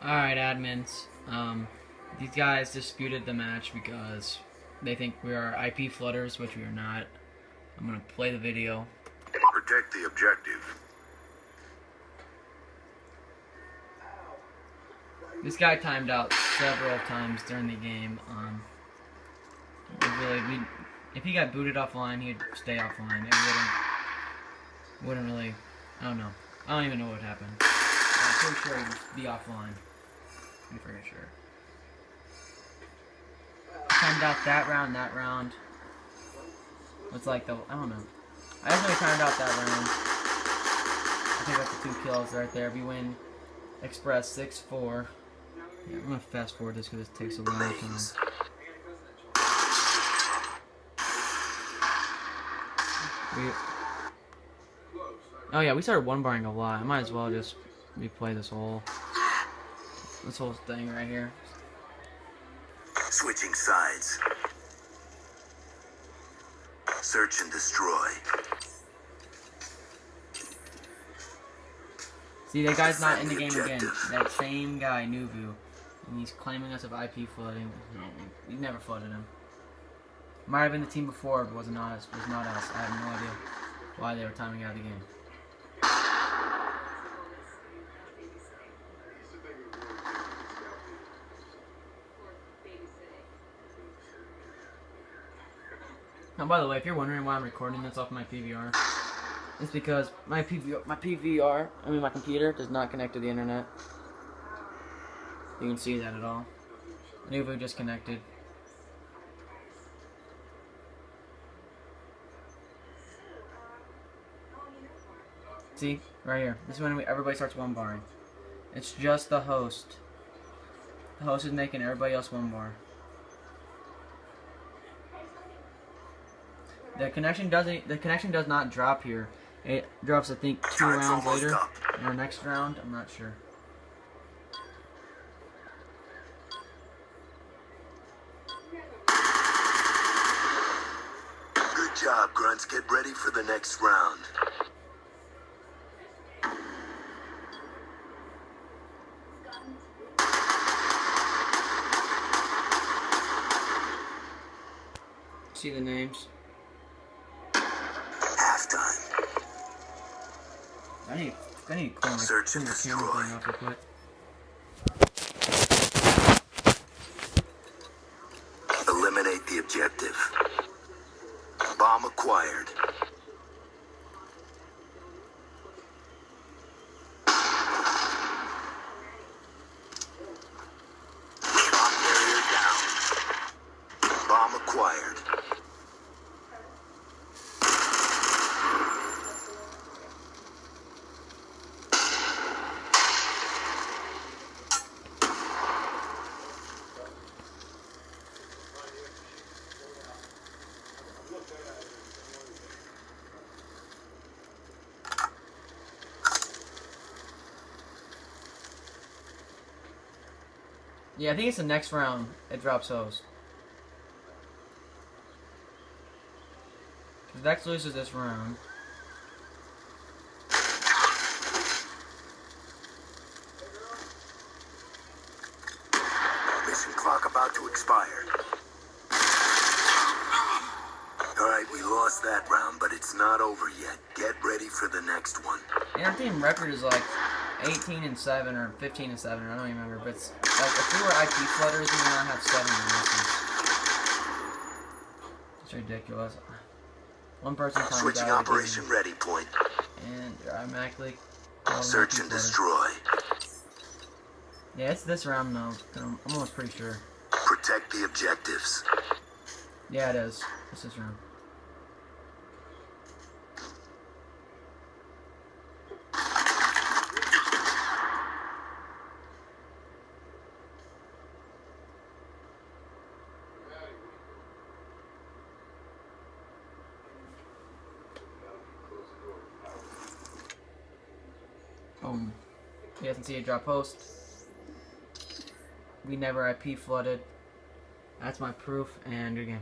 Alright, admins. These guys disputed the match because they think we are IP flooders, which we are not. I'm gonna play the video. Protect the objective. This guy timed out several times during the game. If he got booted offline, he'd stay offline. It wouldn't really. I don't know. I don't even know what happened. I'm pretty sure he'd be offline. I'm pretty sure. Timed out that round. It's like I don't know. I definitely timed out that round. I think that's the 2 kills right there. We win Express 6-4. Yeah, I'm gonna fast forward this because it takes a long time. Oh yeah, we started one-barring a lot. I might as well just replay this whole thing right here. Switching sides. Search and destroy. See, that guy's not in the game again. That same guy, Nuvu. And he's claiming us of IP flooding. No, we never flooded him. Might have been the team before, but was not us. I have no idea why they were timing out the game. Now, by the way, if you're wondering why I'm recording this off my PVR, it's because my computer does not connect to the internet. You can see that at all. Nuvu just connected. See? Right here. This is when everybody starts one-barring. It's just the host. The host is making everybody else one-bar. The connection does not drop here. It drops, I think, 2 rounds later. Or next round, I'm not sure. Good job, Grunts. Get ready for the next round. See the names? Halftime. I need to clean my Search and camera destroy. thing up real quick. Eliminate the objective. Bomb acquired. Bomb carrier down. Bomb acquired. Yeah, I think it's the next round. It drops host. Because Vex loses this round. Mission clock about to expire. Alright, we lost that round, but it's not over yet. Get ready for the next one. And our team record is like 18-7 or 15-7. I don't even remember. But it's like if we were IP flooders, we would not have 7 losses. It's ridiculous. One person times Switching out operation ready point. and you're automatically Search and destroy. Yeah, it's this round though. I'm almost pretty sure. Protect the objectives. Yeah, it is. It's this round. Boom. You guys can see it drop post. We never IP flooded. That's my proof, and again.